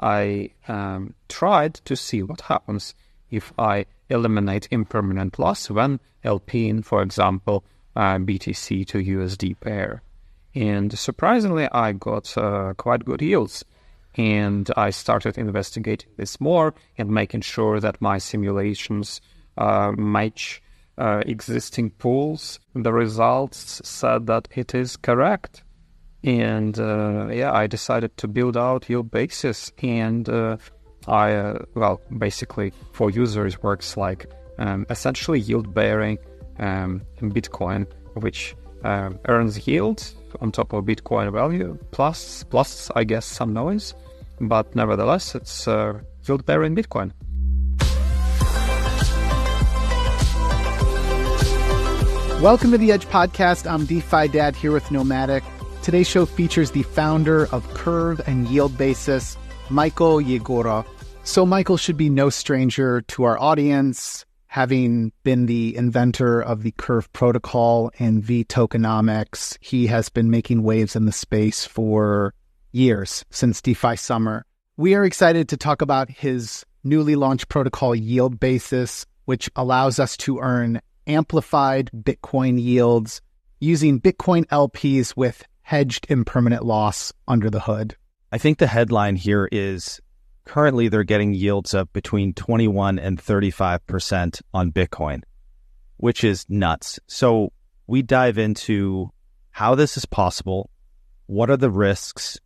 I tried to see what happens if I eliminate impermanent loss when LPing, for example, BTC to USD pair. And surprisingly, I got quite good yields. And I started investigating this more and making sure that my simulations match existing pools. The results said that it is correct. And I decided to build out yield basis. And basically for users works like essentially yield bearing Bitcoin, which earns yield on top of Bitcoin value, plus I guess some noise, but nevertheless it's yield bearing Bitcoin. Welcome to the Edge Podcast. I'm DeFi Dad here with Nomadic. Today's show features the founder of Curve and Yield Basis, Michael Yegorov. So Michael should be no stranger to our audience, having been the inventor of the Curve protocol and V-tokenomics. He has been making waves in the space for years, since DeFi Summer. We are excited to talk about his newly launched protocol, Yield Basis, which allows us to earn amplified Bitcoin yields using Bitcoin LPs with hedged impermanent loss under the hood. I think the headline here is currently they're getting yields of between 21 and 35% on Bitcoin, which is nuts. So we dive into how this is possible. What are the risks?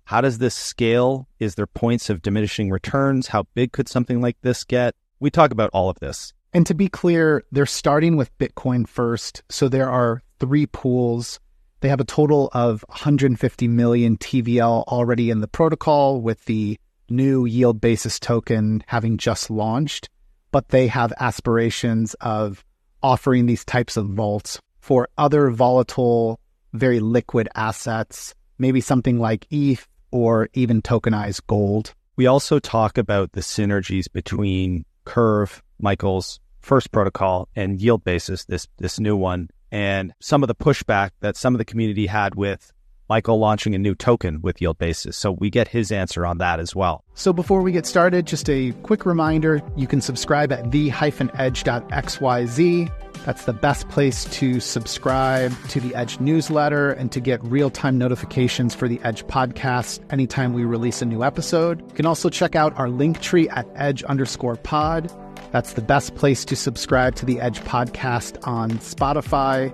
How does this scale? Is there points of diminishing returns? How big could something like this get? We talk about all of this. And to be clear, they're starting with Bitcoin first. So there are 3 pools. They have a total of 150 million TVL already in the protocol, with the new Yield Basis token having just launched. But they have aspirations of offering these types of vaults for other volatile, very liquid assets, maybe something like ETH or even tokenized gold. We also talk about the synergies between Curve, Michael's first protocol, and Yield Basis, this new one, and some of the pushback that some of the community had with Michael launching a new token with Yield Basis. So we get his answer on that as well. So before we get started, just a quick reminder, you can subscribe at the-edge.xyz. That's the best place to subscribe to the Edge newsletter and to get real-time notifications for the Edge podcast anytime we release a new episode. You can also check out our link tree at edge_pod. That's the best place to subscribe to the Edge podcast on Spotify,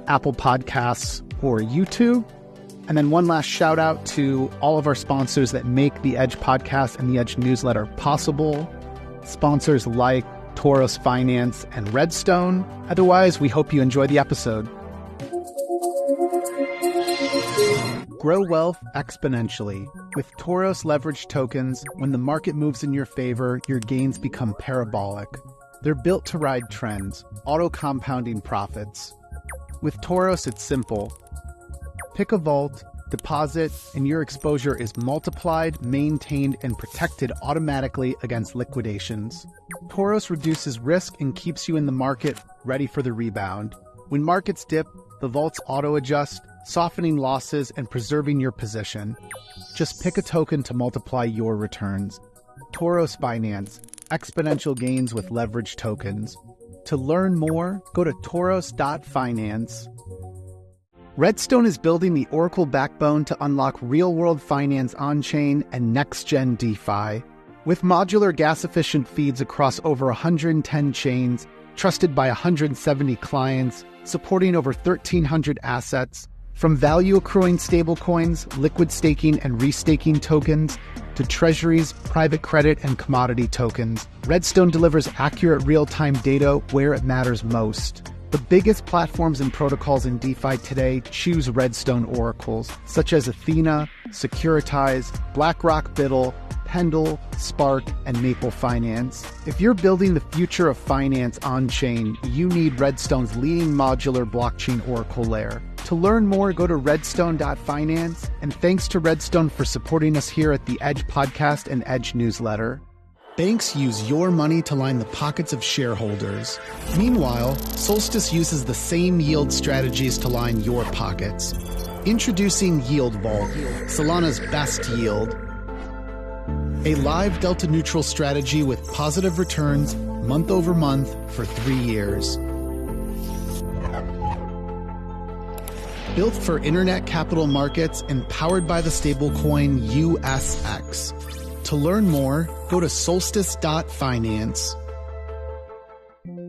Apple Podcasts, or YouTube. And then one last shout out to all of our sponsors that make the Edge podcast and the Edge newsletter possible. Sponsors like Tauros Finance and Redstone. Otherwise, we hope you enjoy the episode. Grow wealth exponentially. With Tauros leveraged tokens, when the market moves in your favor, your gains become parabolic. They're built to ride trends, auto-compounding profits. With Tauros, it's simple. Pick a vault, deposit, and your exposure is multiplied, maintained, and protected automatically against liquidations. Tauros reduces risk and keeps you in the market ready for the rebound. When markets dip, the vaults auto-adjust, softening losses and preserving your position. Just pick a token to multiply your returns. Tauros Finance, exponential gains with leveraged tokens. To learn more, go to tauros.finance. Redstone is building the Oracle backbone to unlock real-world finance on-chain and next-gen DeFi. With modular gas-efficient feeds across over 110 chains, trusted by 170 clients, supporting over 1,300 assets, from value-accruing stablecoins, liquid staking and restaking tokens, to treasuries, private credit, and commodity tokens, Redstone delivers accurate real-time data where it matters most. The biggest platforms and protocols in DeFi today choose Redstone oracles, such as Athena, Securitize, BlackRock Biddle, Pendle, Spark, and Maple Finance. If you're building the future of finance on-chain, you need Redstone's leading modular blockchain oracle layer. To learn more, go to redstone.finance, and thanks to Redstone for supporting us here at the Edge Podcast and Edge newsletter. Banks use your money to line the pockets of shareholders. Meanwhile, Solstice uses the same yield strategies to line your pockets. Introducing Yield Vault, Solana's best yield. a live delta neutral strategy with positive returns month over month for 3 years. Built for internet capital markets and powered by the stablecoin USX. To learn more, go to solstice.finance.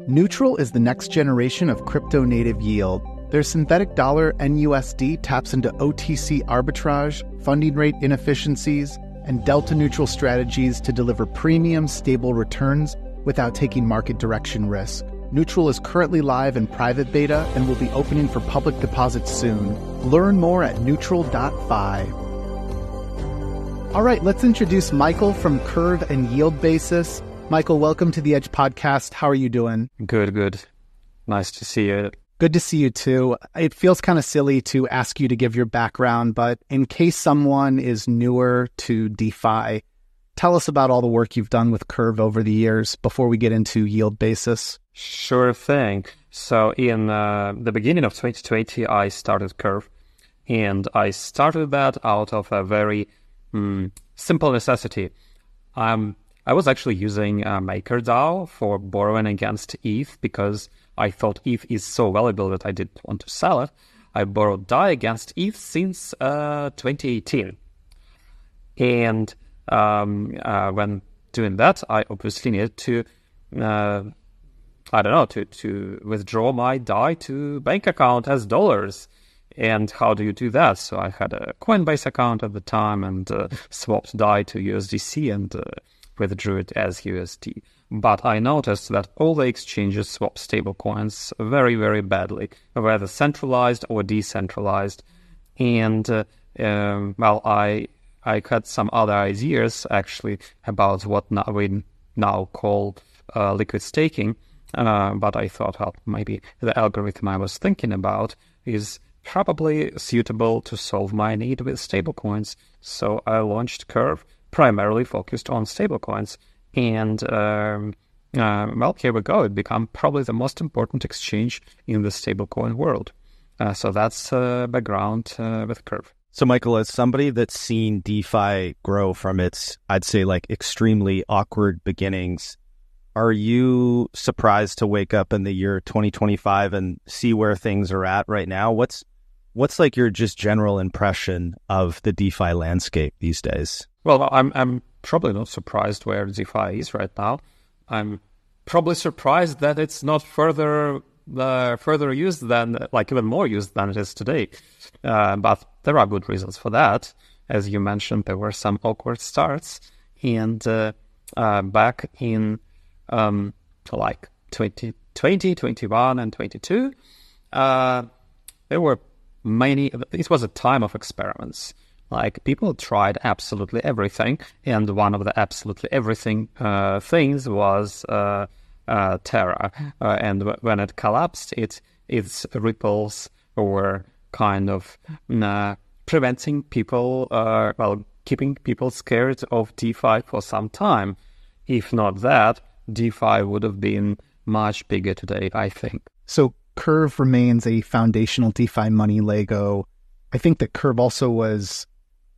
Neutral is the next generation of crypto native yield. Their synthetic dollar NUSD taps into OTC arbitrage, funding rate inefficiencies, and delta neutral strategies to deliver premium, stable returns without taking market direction risk. Neutral is currently live in private beta and will be opening for public deposits soon. Learn more at neutral.fi. All right, let's introduce Michael from Curve and Yield Basis. Michael, welcome to the Edge Podcast. How are you doing? Good. Nice to see you. Good to see you too. It feels kind of silly to ask you to give your background, but in case someone is newer to DeFi, tell us about all the work you've done with Curve over the years before we get into Yield Basis. Sure thing. So in the beginning of 2020, I started Curve, and I started that out of a very simple necessity. I was actually using MakerDAO for borrowing against ETH because I thought ETH is so valuable that I didn't want to sell it. I borrowed DAI against ETH since 2018. And when doing that, I obviously needed to, to withdraw my DAI to bank account as dollars. And how do you do that? So I had a Coinbase account at the time and swapped DAI to USDC and withdrew it as USD. But I noticed that all the exchanges swap stablecoins very, very badly, whether centralized or decentralized. And, I had some other ideas, actually, about what we now call liquid staking. But I thought, well, maybe the algorithm I was thinking about is probably suitable to solve my need with stablecoins. So I launched Curve, primarily focused on stablecoins. And, here we go. It became probably the most important exchange in the stablecoin world. So that's background with Curve. So, Michael, as somebody that's seen DeFi grow from its, I'd say, like extremely awkward beginnings, are you surprised to wake up in the year 2025 and see where things are at right now? What's like your just general impression of the DeFi landscape these days? Well, I'm probably not surprised where DeFi is right now. I'm probably surprised that it's not further used than, even more used than it is today. But there are good reasons for that. As you mentioned, there were some awkward starts. And back in 2020, 21, and 22, there were many. It was a time of experiments. People tried absolutely everything, and one of the absolutely everything things was Terra. And when it collapsed, its ripples were kind of preventing people, keeping people scared of DeFi for some time. If not that, DeFi would have been much bigger today, I think. So Curve remains a foundational DeFi money Lego. I think that Curve also was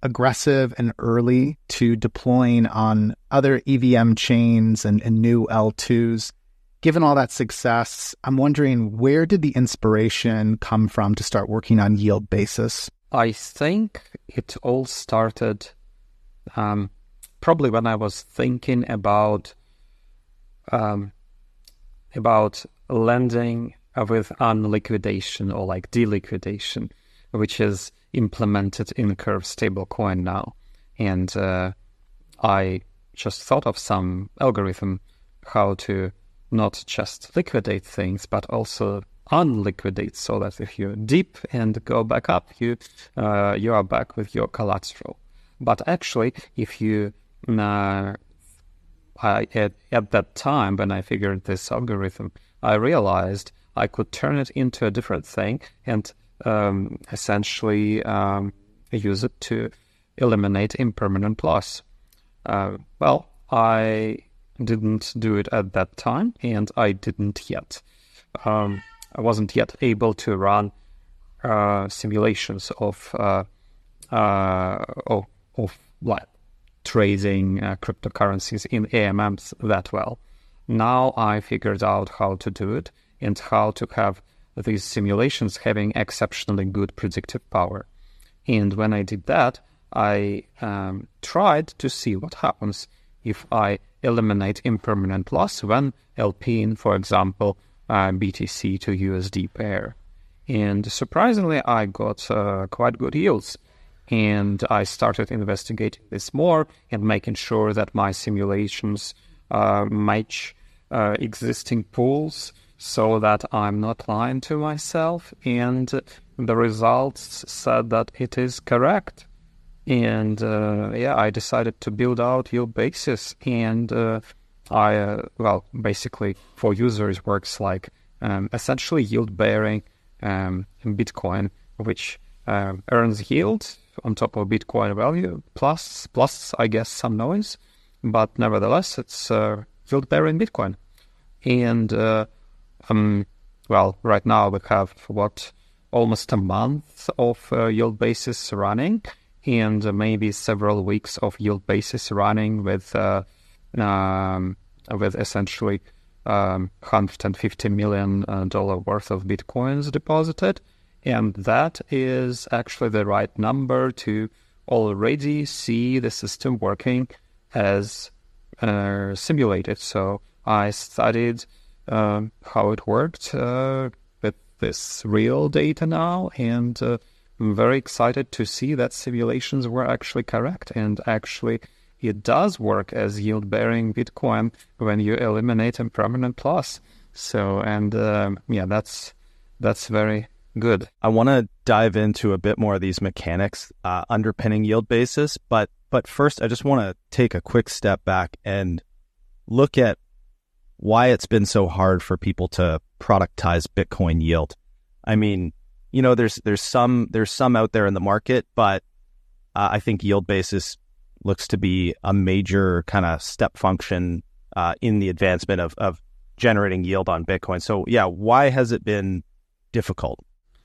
aggressive and early to deploying on other EVM chains and new L2s. Given all that success, I'm wondering, where did the inspiration come from to start working on Yield Basis? I think it all started probably when I was thinking about lending with unliquidation or deliquidation, which is implemented in Curve stablecoin now. And I just thought of some algorithm how to not just liquidate things, but also unliquidate, so that if you dip and go back up, you are back with your collateral. But actually, if you at that time when I figured this algorithm, I realized I could turn it into a different thing and essentially use it to eliminate impermanent loss. I didn't do it at that time, and I didn't yet. I wasn't yet able to run simulations of trading cryptocurrencies in AMMs that well. Now I figured out how to do it and how to have these simulations having exceptionally good predictive power. And when I did that, I tried to see what happens if I eliminate impermanent loss when LPing, for example, BTC to USD pair. And surprisingly, I got quite good yields. And I started investigating this more and making sure that my simulations match existing pools so that I'm not lying to myself. And the results said that it is correct. And I decided to build out yield basis. And basically for users works like essentially yield bearing Bitcoin, which earns yield on top of Bitcoin value, plus I guess some noise, but nevertheless it's yield bearing Bitcoin. And right now we have almost a month of yield basis running, and maybe several weeks of yield basis running with essentially $150 million worth of Bitcoins deposited. And that is actually the right number to already see the system working as simulated. So I studied how it worked with this real data now, and I'm very excited to see that simulations were actually correct, and actually it does work as yield-bearing Bitcoin when you eliminate impermanent loss. So, and that's very good. I want to dive into a bit more of these mechanics underpinning yield basis, but first I just want to take a quick step back and look at why it's been so hard for people to productize Bitcoin yield. I mean, there's some out there in the market, but I think yield basis looks to be a major kind of step function in the advancement of generating yield on Bitcoin. So yeah, why has it been difficult?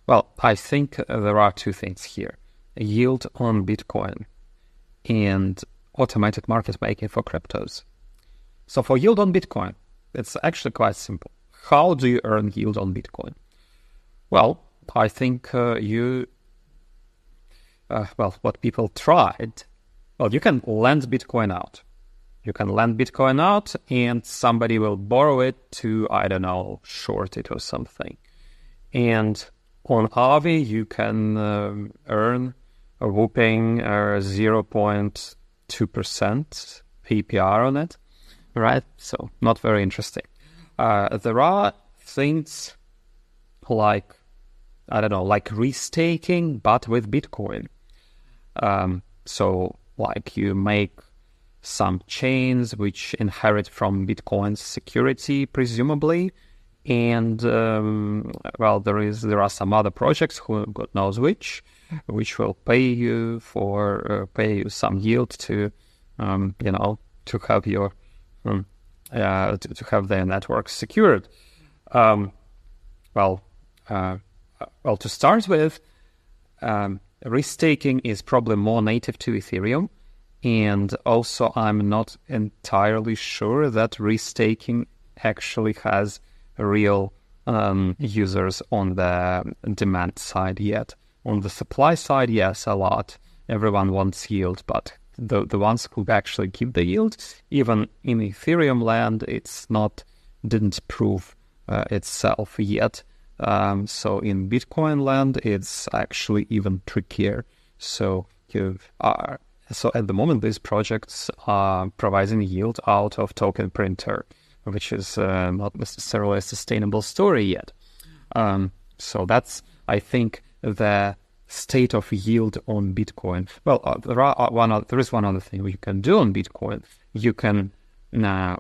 Well, I think there are two things here: yield on Bitcoin and automated market making for cryptos. So for yield on Bitcoin, it's actually quite simple. How do you earn yield on Bitcoin? Well, I think what people tried, you can lend Bitcoin out. You can lend Bitcoin out and somebody will borrow it to, I don't know, short it or something. And on Aave, you can earn a whopping 0.2% APR on it, right? So not very interesting. There are things like, I don't know, like restaking, but with Bitcoin. So like you make some chains which inherit from Bitcoin's security, presumably. And there are some other projects, who God knows which will pay you some yield to to have your to have their network secured. To start with, restaking is probably more native to Ethereum, and also I'm not entirely sure that restaking actually has real users on the demand side yet. On the supply side, yes, a lot. Everyone wants yield, but the ones who actually give the yield, even in Ethereum land, didn't prove itself yet. So in Bitcoin land, it's actually even trickier. So at the moment, these projects are providing yield out of token printer, which is not necessarily a sustainable story yet. So that's, I think, the state of yield on Bitcoin. Well, there is one other thing you can do on Bitcoin. You can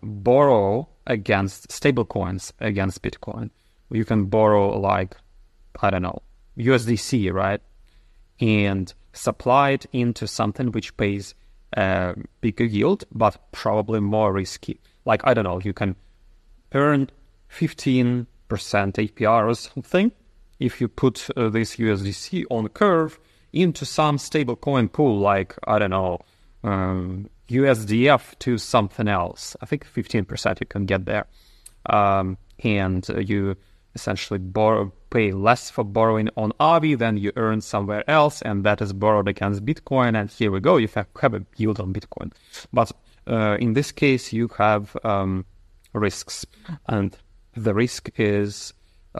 borrow against stablecoins against Bitcoin. You can borrow like, I don't know, USDC, right? And supply it into something which pays bigger yield, but probably more risky. Like, I don't know, you can earn 15% APR or something if you put this USDC on curve into some stable coin pool, like, I don't know, USDF to something else. I think 15% you can get there. And you essentially pay less for borrowing on Aave than you earn somewhere else, and that is borrowed against Bitcoin, and here we go, you have a yield on Bitcoin. But in this case, you have risks, and the risk is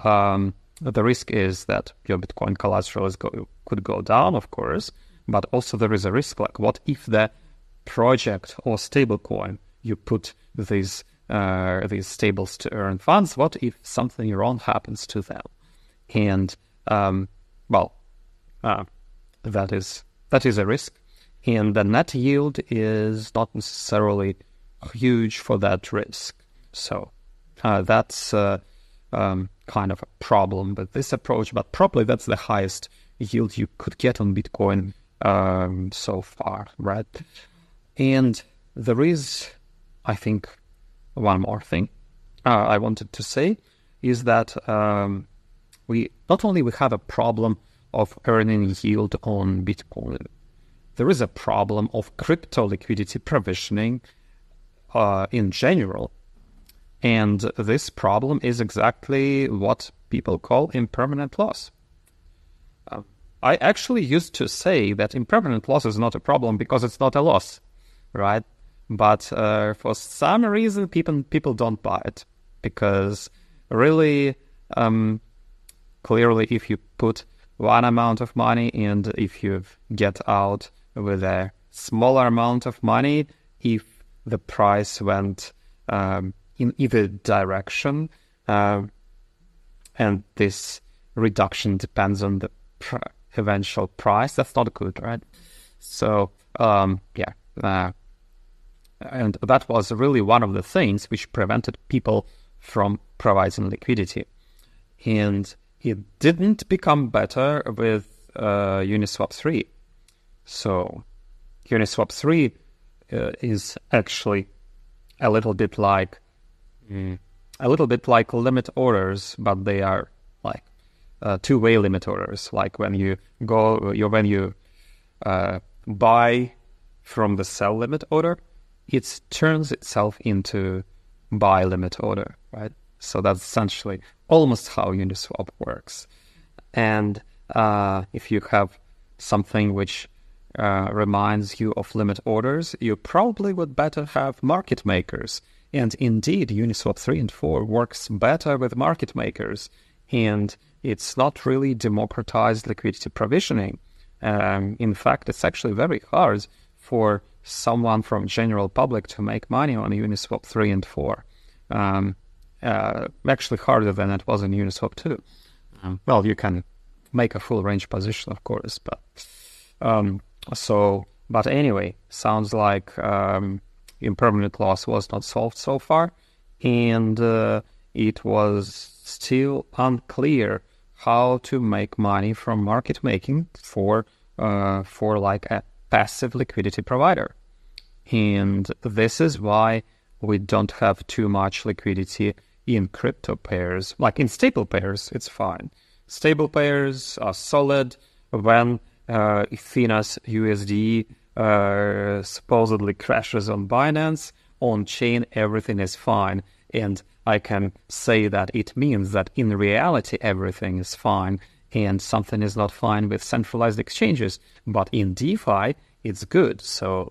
that your Bitcoin collateral could go down, of course, but also there is a risk, like what if the project or stablecoin you put these stables to earn funds, what if something wrong happens to them? And that is a risk, and the net yield is not necessarily huge for that risk. So that's kind of a problem with this approach, but probably that's the highest yield you could get on Bitcoin so far, right? And there is, I think, one more thing I wanted to say is that we have a problem of earning yield on Bitcoin. There is a problem of crypto liquidity provisioning in general. And this problem is exactly what people call impermanent loss. I actually used to say that impermanent loss is not a problem because it's not a loss, right? But for some reason, people don't buy it, because really, clearly, if you put one amount of money and if you get out with a smaller amount of money, if the price went in either direction, and this reduction depends on the eventual price, that's not good, right? So, and that was really one of the things which prevented people from providing liquidity. And it didn't become better with Uniswap 3. So Uniswap 3 is actually a little bit like limit orders, but they are like two-way limit orders. Like when you buy from the sell limit order, it turns itself into buy limit order, right? So that's essentially almost how Uniswap works. And if you have something which reminds you of limit orders, you probably would better have market makers. And indeed, Uniswap 3 and 4 works better with market makers. And it's not really democratized liquidity provisioning. In fact, it's actually very hard for someone from general public to make money on Uniswap 3 and 4. Actually harder than it was in Uniswap 2. Well, you can make a full range position, of course, but but anyway, sounds like impermanent loss was not solved so far, and it was still unclear how to make money from market making for like a passive liquidity provider. And this is why we don't have too much liquidity in crypto pairs. Like in stable pairs, it's fine. Stable pairs are solid. When Ethereum USD supposedly crashes on Binance, on chain everything is fine. And I can say that it means that in reality everything is fine, and something is not fine with centralized exchanges. But in DeFi, it's good. So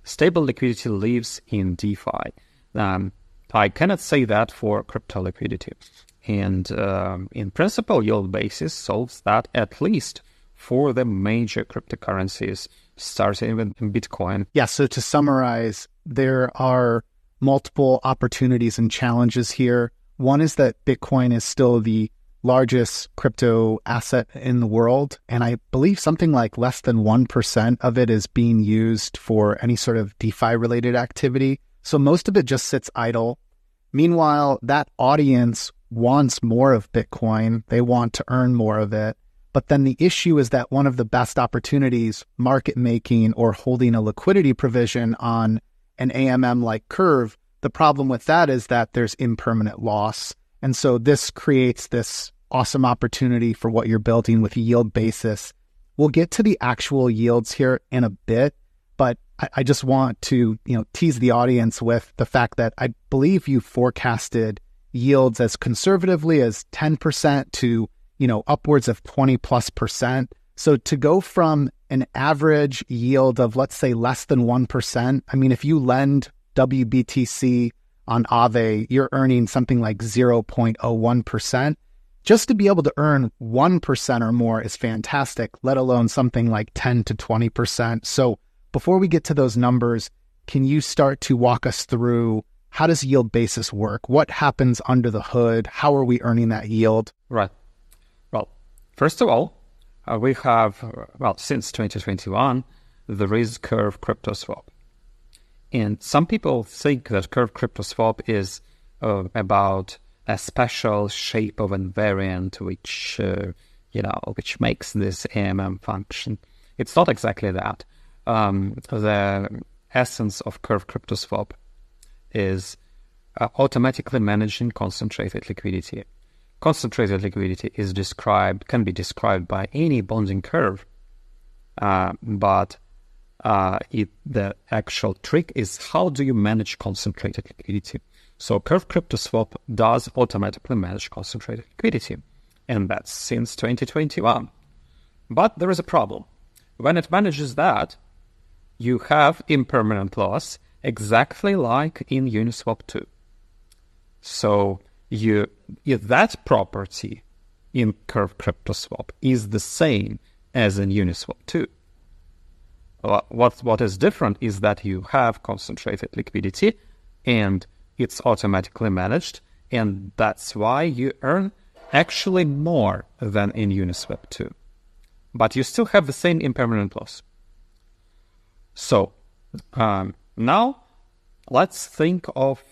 stable liquidity lives in DeFi. I cannot say that for crypto liquidity. And in principle, yield basis solves that, at least for the major cryptocurrencies, starting with Bitcoin. Yeah, so to summarize, there are multiple opportunities and challenges here. One is that Bitcoin is still the largest crypto asset in the world, and I believe something like less than 1% of it is being used for any sort of DeFi-related activity. So most of it just sits idle. Meanwhile, that audience wants more of Bitcoin. They want to earn more of it. But then the issue is that one of the best opportunities, market making or holding a liquidity provision on an AMM-like curve, the problem with that is that there's impermanent loss. And so this creates this awesome opportunity for what you're building with yield basis. We'll get to the actual yields here in a bit, but I just want to, tease the audience with the fact that I believe you forecasted yields as conservatively as 10% to, upwards of 20+%. So to go from an average yield of, let's say, less than 1%, I mean, if you lend WBTC on Aave, you're earning something like 0.01%. Just to be able to earn 1% or more is fantastic, let alone something like 10 to 20%. So before we get to those numbers, can you start to walk us through how does yield basis work? What happens under the hood? How are we earning that yield? Right. Well, first of all, we have, since 2021, there is Curve Crypto Swap. And some people think that Curve Crypto Swap is about a special shape of invariant which makes this AMM function. It's not exactly that. The essence of Curve Crypto Swap is automatically managing concentrated liquidity. Concentrated liquidity can be described by any bonding curve, but the actual trick is how do you manage concentrated liquidity? So Curve Crypto Swap does automatically manage concentrated liquidity, and that's since 2021. But there is a problem. When it manages that, you have impermanent loss exactly like in Uniswap 2. So that property in Curve Crypto Swap is the same as in Uniswap 2. What is different is that you have concentrated liquidity and it's automatically managed, and that's why you earn actually more than in Uniswap 2. But you still have the same impermanent loss. So now let's think of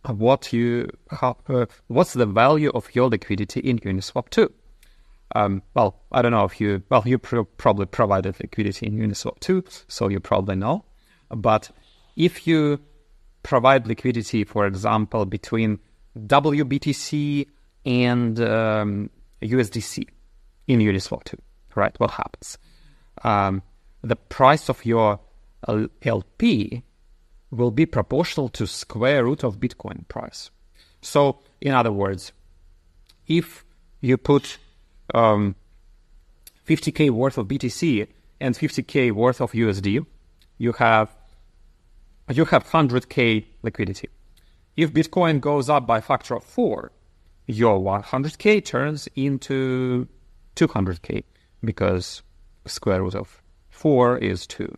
what's the value of your liquidity in Uniswap 2. I don't know if you probably provided liquidity in Uniswap 2, so you probably know. But if you provide liquidity, for example, between WBTC and USDC in Uniswap 2, right? What happens? The price of your LP will be proportional to square root of Bitcoin price. So, in other words, if you put 50K worth of BTC and 50K worth of USD, you have 100K liquidity. If Bitcoin goes up by a factor of 4, your 100K turns into 200K because square root of 4 is 2.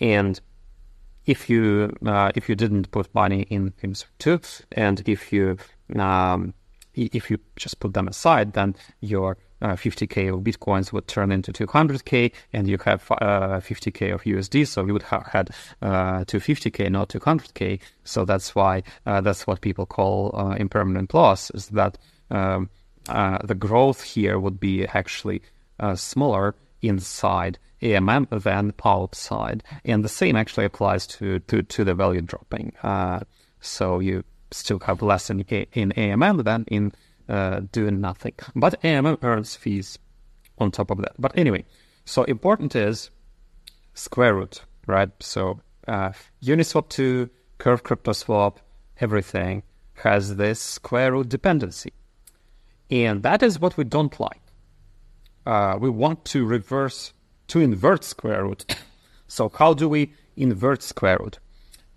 And if you didn't put money in Uniswap 2, and if you just put them aside, then your 50K of Bitcoins would turn into 200K, and you have 50K of USD, so you would have had 250K, not 200K. So that's why that's what people call impermanent loss, is that the growth here would be actually smaller inside AMM than outside, and the same actually applies to the value dropping. So you still have less in AMM than in doing nothing. But AMM earns fees on top of that. But anyway, so important is square root, right? So Uniswap 2, Curve Crypto Swap, everything has this square root dependency. And that is what we don't like. We want to invert square root. So how do we invert square root?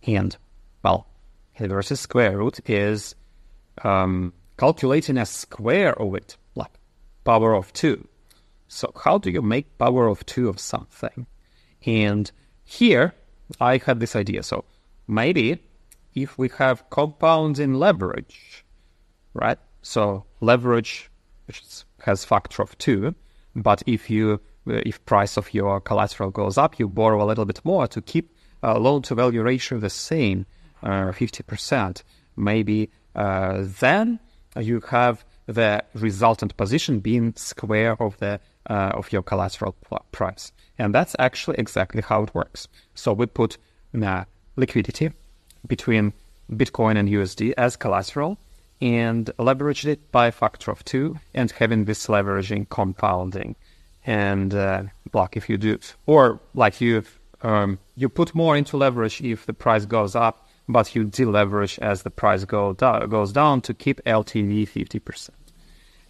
And, inverting square root is calculating a square of it, like power of 2. So how do you make power of 2 of something? And here I had this idea. So maybe if we have compounding leverage, right? So leverage which has factor of 2, but if price of your collateral goes up, you borrow a little bit more to keep loan to value ratio the same, 50%. Maybe then you have the resultant position being square of your collateral price, and that's actually exactly how it works. So we put liquidity between Bitcoin and USD as collateral, and leveraged it by a factor of 2, and having this leveraging compounding. And if you do, or like you you put more into leverage if the price goes up, but you deleverage as the price goes down to keep LTV 50%.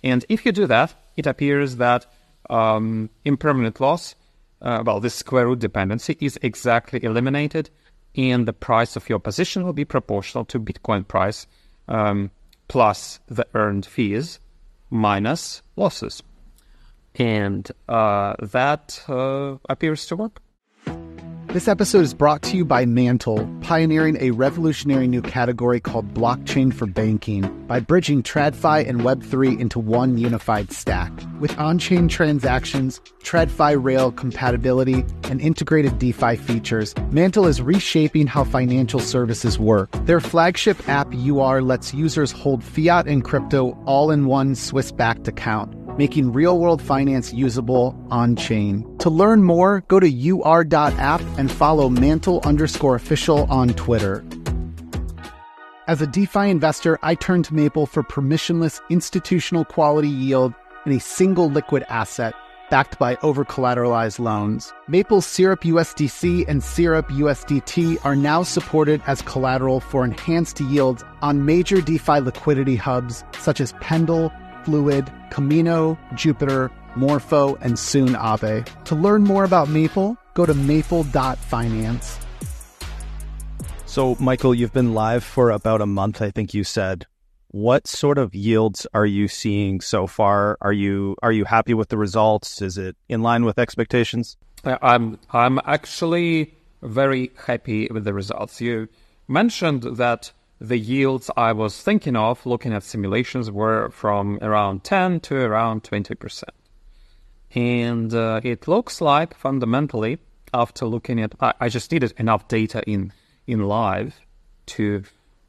And if you do that, it appears that impermanent loss, this square root dependency is exactly eliminated, and the price of your position will be proportional to Bitcoin price plus the earned fees minus losses. And that appears to work. This episode is brought to you by Mantle, pioneering a revolutionary new category called blockchain for banking by bridging TradFi and Web3 into one unified stack. With on-chain transactions, TradFi rail compatibility, and integrated DeFi features, Mantle is reshaping how financial services work. Their flagship app UR lets users hold fiat and crypto all in one Swiss-backed account, making real-world finance usable on-chain. To learn more, go to ur.app and follow Mantle_official on Twitter. As a DeFi investor, I turn to Maple for permissionless institutional quality yield in a single liquid asset backed by over-collateralized loans. Maple's Syrup USDC and Syrup USDT are now supported as collateral for enhanced yields on major DeFi liquidity hubs such as Pendle, Fluid, Camino, Jupiter, Morpho, and soon Aave. To learn more about Maple, go to maple.finance. So, Michael, you've been live for about a month, I think you said. What sort of yields are you seeing so far? Are you happy with the results? Is it in line with expectations? I'm actually very happy with the results. You mentioned that the yields I was thinking of looking at simulations were from around 10 to around 20%. And it looks like fundamentally, after looking at, I just needed enough data in live to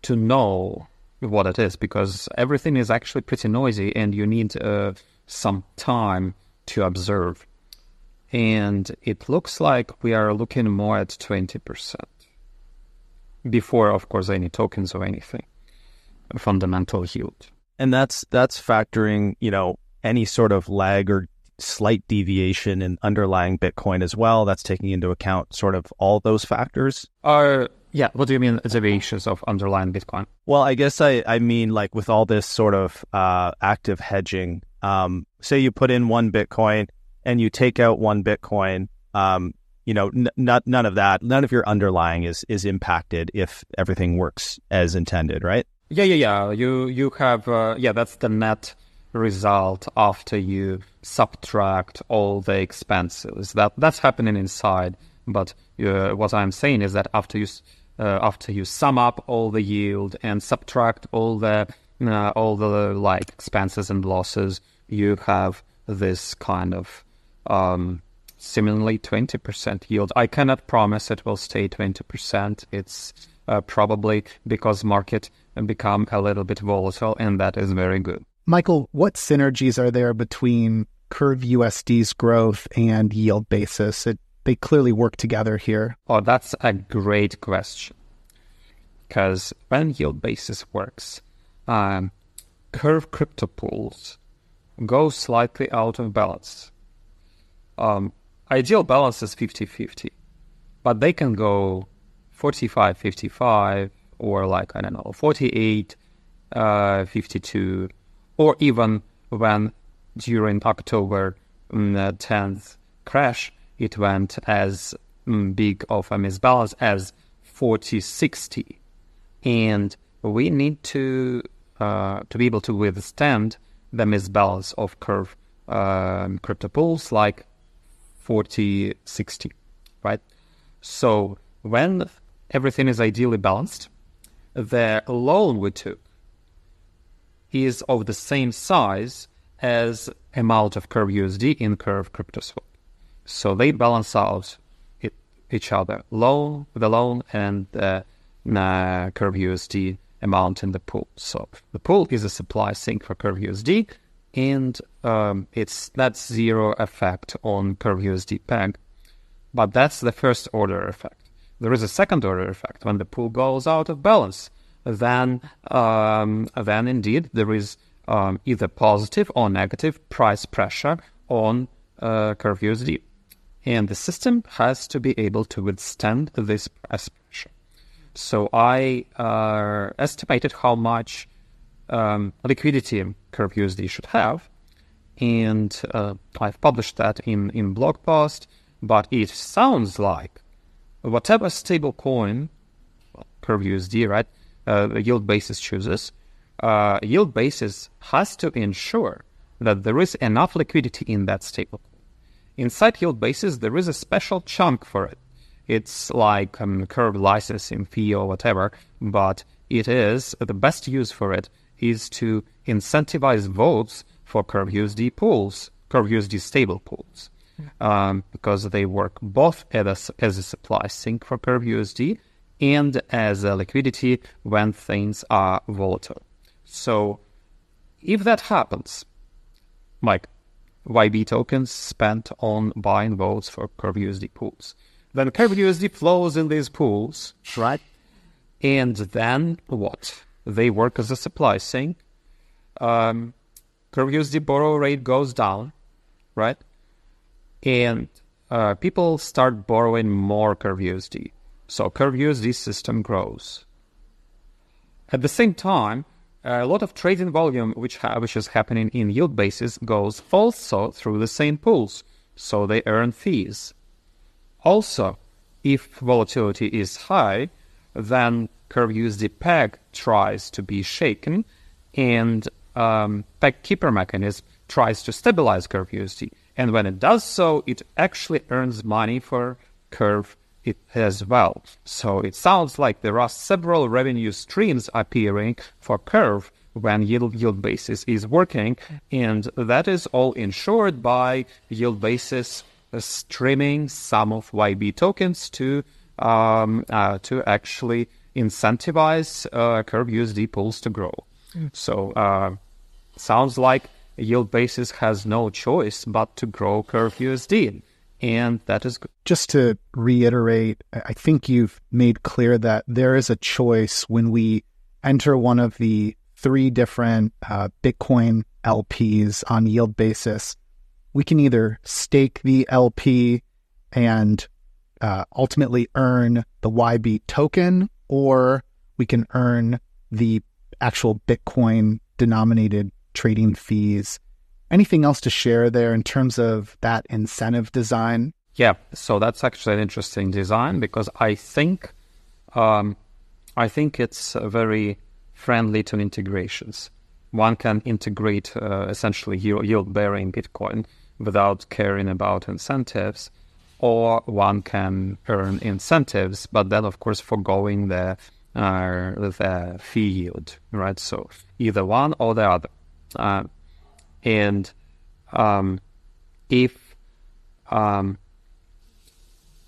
know what it is, because everything is actually pretty noisy and you need some time to observe. And it looks like we are looking more at 20%. Before, of course, any tokens or anything, a fundamental yield. And that's factoring, any sort of lag or slight deviation in underlying Bitcoin as well. That's taking into account sort of all those factors. Yeah. What do you mean deviations of underlying Bitcoin? Well, I guess I mean like with all this sort of active hedging. Say you put in one Bitcoin and you take out one Bitcoin. None of that, none of your underlying is impacted if everything works as intended, right? Yeah. You have, that's the net result after you subtract all the expenses. That's happening inside. But what I'm saying is that after you sum up all the yield and subtract all the expenses and losses, you have this kind of similarly 20% yield. I cannot promise it will stay 20%. It's probably because market become a little bit volatile, and that is very good. Michael, what synergies are there between Curve USD's growth and Yield Basis? They clearly work together here. Oh, that's a great question. Because when Yield Basis works, Curve crypto pools go slightly out of balance. Ideal balance is 50-50, but they can go 45-55 or 48, 52, or even when during October 10th crash, it went as big of a misbalance as 40-60. And we need to be able to withstand the misbalance of Curve crypto pools like 40-60, right? So when everything is ideally balanced, the loan we took is of the same size as amount of Curve USD in Curve CryptoSwap. So they balance out each other, the loan and the Curve USD amount in the pool. So the pool is a supply sink for Curve USD, and that's zero effect on Curve USD peg. But that's the first order effect. There is a second order effect. When the pool goes out of balance, then indeed there is either positive or negative price pressure on Curve USD. and the system has to be able to withstand this price pressure. So I estimated how much liquidity CurveUSD should have, and I've published that in blog post, but it sounds like whatever stable coin, CurveUSD, right, yield basis chooses, yield basis has to ensure that there is enough liquidity in that stable coin. Inside yield basis, there is a special chunk for it. It's like Curve licensing fee or whatever, but it is, the best use for it is to incentivize votes for CurveUSD pools, CurveUSD stable pools, because they work both as a supply sink for CurveUSD and as a liquidity when things are volatile. So if that happens, like YB tokens spent on buying votes for CurveUSD pools, then CurveUSD flows in these pools, right? And then what? They work as a supply sink. CurveUSD borrow rate goes down, right? And people start borrowing more CurveUSD. So CurveUSD system grows. At the same time, a lot of trading volume, which is happening in yield basis, goes also through the same pools. So they earn fees. Also, if volatility is high, then CurveUSD peg tries to be shaken, and peg keeper mechanism tries to stabilize CurveUSD. And when it does so, it actually earns money for Curve it as well. So it sounds like there are several revenue streams appearing for Curve when yield basis is working, and that is all ensured by yield basis streaming some of YB tokens to actually incentivize CurveUSD pools to grow. So sounds like yield basis has no choice but to grow CurveUSD, and that is good. Just to reiterate, I think you've made clear that there is a choice when we enter one of the 3 different Bitcoin LPs on yield basis. We can either stake the LP and ultimately earn the YB token, or we can earn the actual Bitcoin denominated trading fees. Anything else to share there in terms of that incentive design? Yeah, so that's actually an interesting design, because I think it's very friendly to integrations. One can integrate essentially yield-bearing Bitcoin without caring about incentives, or one can earn incentives, but then of course foregoing the fee yield, right? So either one or the other. If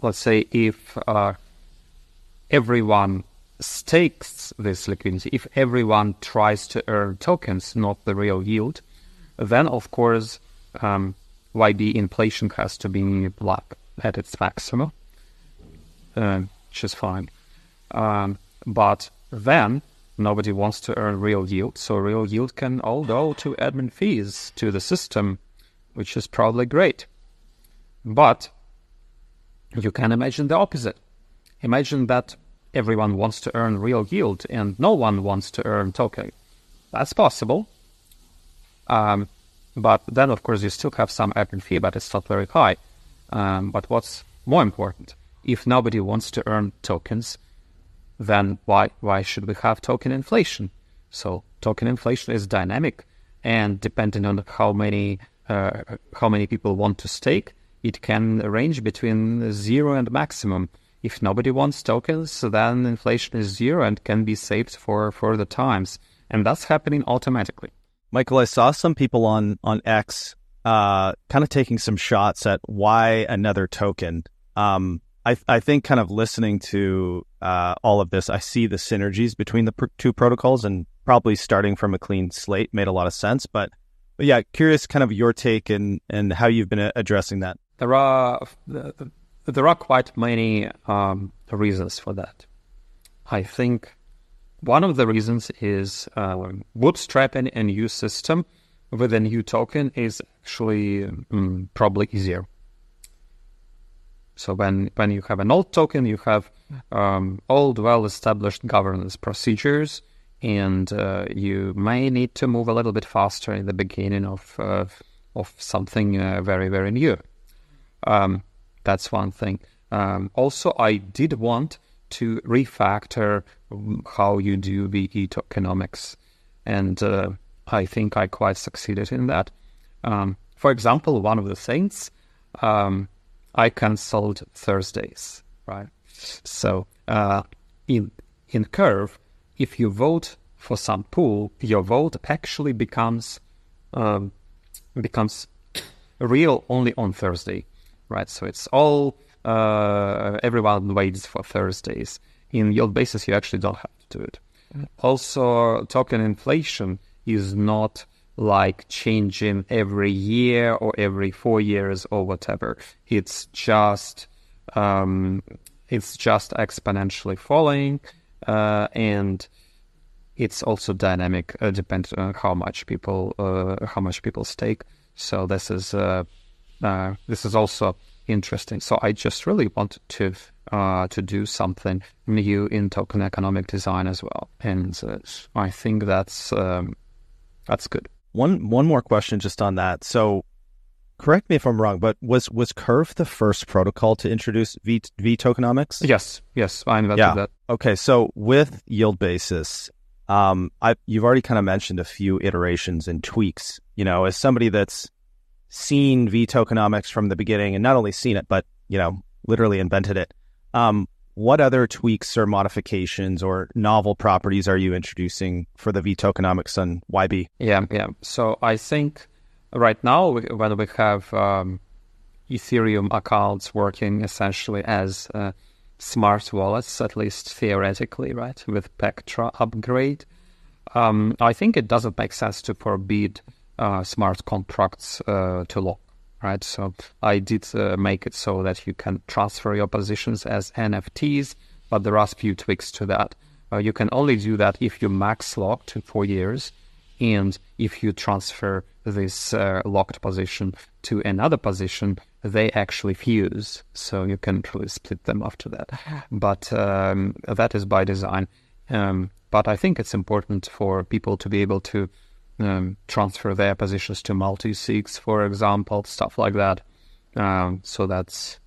let's say if everyone stakes this liquidity, if everyone tries to earn tokens, not the real yield, then of course YB inflation has to be at its maximum, which is fine. But then nobody wants to earn real yield, so real yield can all go to admin fees to the system, which is probably great. But you can imagine the opposite. Imagine that everyone wants to earn real yield and no one wants to earn token. That's possible. But then, of course, you still have some admin fee, but it's not very high. But what's more important, if nobody wants to earn tokens, then why should we have token inflation? So token inflation is dynamic, and depending on how many people want to stake, it can range between 0 and maximum. If nobody wants tokens, then inflation is 0 and can be saved for further times, and that's happening automatically. Michael, I saw some people on X kind of taking some shots at why another token. I think kind of listening to all of this, I see the synergies between the two protocols, and probably starting from a clean slate made a lot of sense. But yeah, curious kind of your take and how you've been addressing that. There are quite many reasons for that. I think one of the reasons is bootstrapping a new system with a new token is actually probably easier. So when you have an old token, you have old, well-established governance procedures, and you may need to move a little bit faster in the beginning of something very, very new. That's one thing. Also, I did want to refactor how you do VE tokenomics, and I think I quite succeeded in that. For example, one of the things, I cancelled Thursdays, right? So in Curve, if you vote for some pool, your vote actually becomes real only on Thursday, right? So it's all everyone waits for Thursdays. In yield basis, you actually don't have to do it. Also, token inflation is not like changing every year or every 4 years or whatever. It's just exponentially falling, and it's also dynamic, depending on how much people stake. So this is also interesting. So I just really wanted to do something new in token economic design as well, and I think that's good. One more question just on that. So correct me if I'm wrong, but was Curve the first protocol to introduce V tokenomics? Yes, I invented that. Okay, so with yield basis, you've already kind of mentioned a few iterations and tweaks. You know, as somebody that's seen V tokenomics from the beginning, and not only seen it, but literally invented it. What other tweaks or modifications or novel properties are you introducing for the V tokenomics on YB? Yeah. So I think right now, when we have Ethereum accounts working essentially as smart wallets, at least theoretically, right, with Pectra upgrade, I think it doesn't make sense to forbid smart contracts to lock. Right, so I did make it so that you can transfer your positions as NFTs, but there are a few tweaks to that. You can only do that if you max lock to 4 years, and if you transfer this locked position to another position, they actually fuse, so you can really split them after that. But that is by design. But I think it's important for people to be able to transfer their positions to multi-sigs, for example, stuff like that. So that's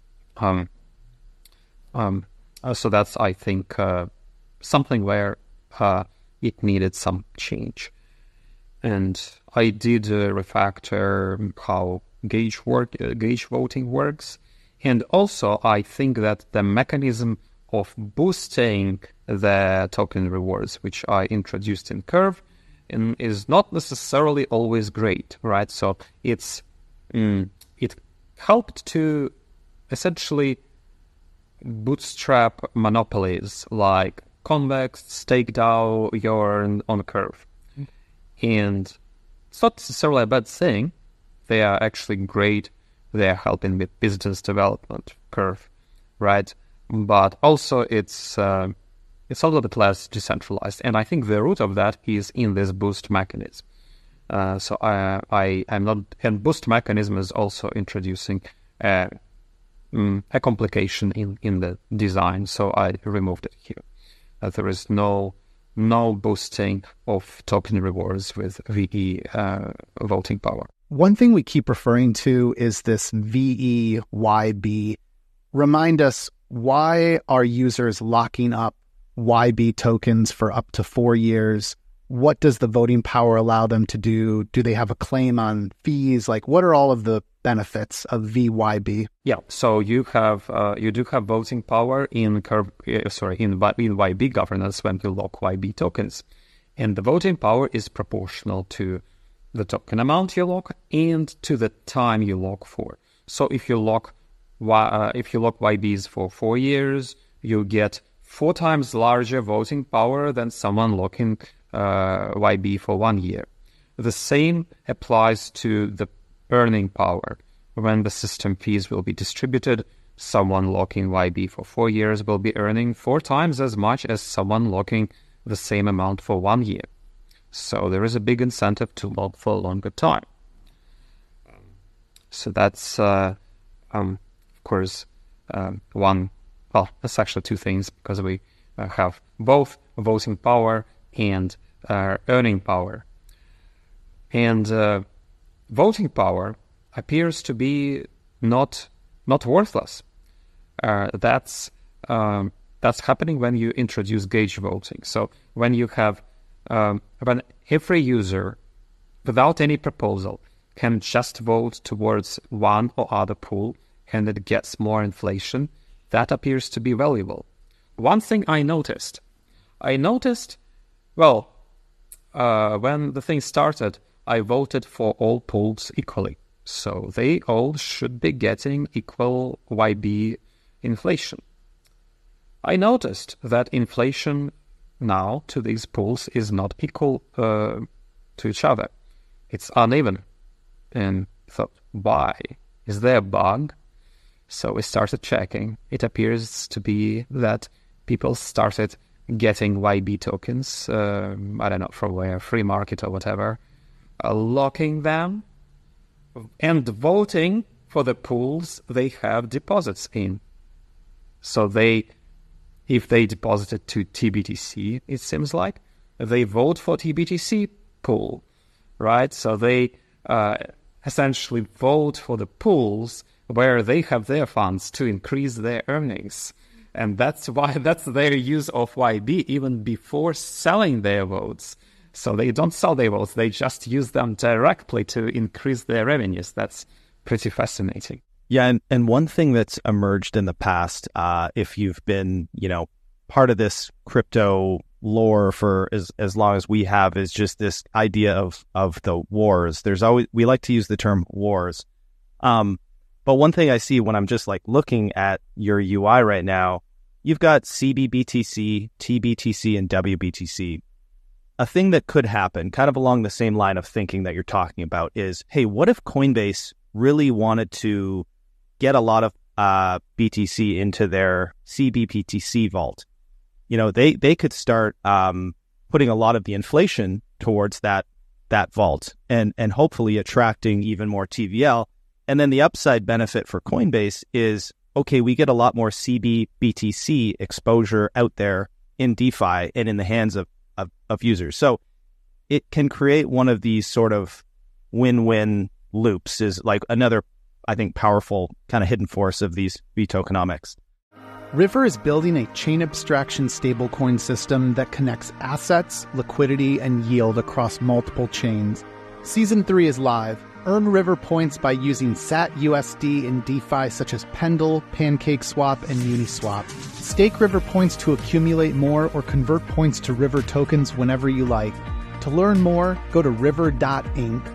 I think something where it needed some change, and I did refactor how gauge voting works, and also I think that the mechanism of boosting the token rewards, which I introduced in Curve, is not necessarily always great, right? So it helped to essentially bootstrap monopolies like Convex, StakeDAO, Yearn on Curve. And it's not necessarily a bad thing. They are actually great. They are helping with business development, Curve, right? But also it's a little bit less decentralized, and I think the root of that is in this boost mechanism. So I am not, and boost mechanism is also introducing a complication in the design. So I removed it here. There is no boosting of token rewards with VE voting power. One thing we keep referring to is this VEYB. Remind us, why are users locking up YB tokens for up to 4 years? What does the voting power allow them to do? Do they have a claim on fees? Like, what are all of the benefits of VYB? Yeah, so you do have voting power in YB governance when you lock YB tokens, and the voting power is proportional to the token amount you lock and to the time you lock for. So if you lock YBs for 4 years, you get 4 times larger voting power than someone locking YB for 1 year. The same applies to the earning power. When the system fees will be distributed, someone locking YB for 4 years will be earning 4 times as much as someone locking the same amount for 1 year. So there is a big incentive to lock for a longer time. So that's, of course, one. Well, that's actually two things, because we have both voting power and earning power. And voting power appears to be not worthless. That's happening when you introduce gauge voting. So when you have when every user, without any proposal, can just vote towards one or other pool, and it gets more inflation, that appears to be valuable. One thing I noticed, well, when the thing started, I voted for all pools equally. So they all should be getting equal YB inflation. I noticed that inflation now to these pools is not equal to each other. It's uneven. And I thought, why? Is there a bug? So we started checking. It appears to be that people started getting YB tokens, I don't know from where, free market or whatever, locking them and voting for the pools they have deposits in. So if they deposited to TBTC, it seems like, they vote for TBTC pool, right? So they essentially vote for the pools where they have their funds to increase their earnings. And that's their use of YB even before selling their votes. So they don't sell their votes, they just use them directly to increase their revenues. That's pretty fascinating. Yeah, and one thing that's emerged in the past, if you've been, part of this crypto lore for as long as we have, is just this idea of the wars. We like to use the term wars. But one thing I see when I'm just like looking at your UI right now, you've got CBBTC, TBTC, and WBTC. A thing that could happen, kind of along the same line of thinking that you're talking about, is, hey, what if Coinbase really wanted to get a lot of BTC into their CBBTC vault? They could start putting a lot of the inflation towards that vault and hopefully attracting even more TVL. And then the upside benefit for Coinbase is, okay, we get a lot more CBBTC exposure out there in DeFi and in the hands of users. So it can create one of these sort of win-win loops, is like another, I think, powerful kind of hidden force of these V-tokenomics. River is building a chain abstraction stablecoin system that connects assets, liquidity, and yield across multiple chains. Season 3 is live. Earn River points by using SAT-USD in DeFi such as Pendle, PancakeSwap, and Uniswap. Stake River points to accumulate more or convert points to River tokens whenever you like. To learn more, go to river.inc.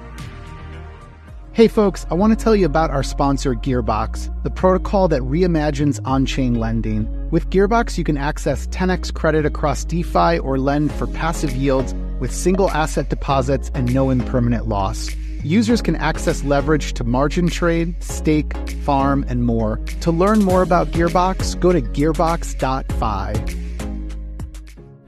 Hey folks, I want to tell you about our sponsor Gearbox, the protocol that reimagines on-chain lending. With Gearbox, you can access 10x credit across DeFi or lend for passive yields with single asset deposits and no impermanent loss. Users can access leverage to margin trade, stake, farm, and more. To learn more about Gearbox, go to gearbox.fi.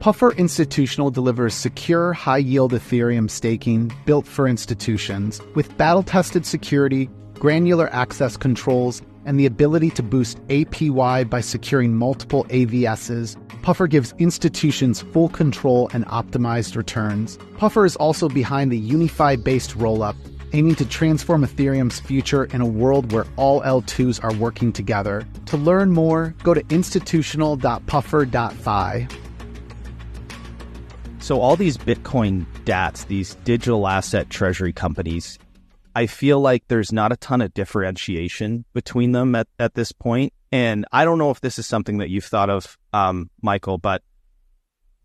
Puffer Institutional delivers secure, high-yield Ethereum staking built for institutions. With battle-tested security, granular access controls, and the ability to boost APY by securing multiple AVSs, Puffer gives institutions full control and optimized returns. Puffer is also behind the Unify-based rollup, aiming to transform Ethereum's future in a world where all L2s are working together. To learn more, go to institutional.puffer.fi. So all these Bitcoin DATs, these digital asset treasury companies, I feel like there's not a ton of differentiation between them at this point. And I don't know if this is something that you've thought of, Michael, but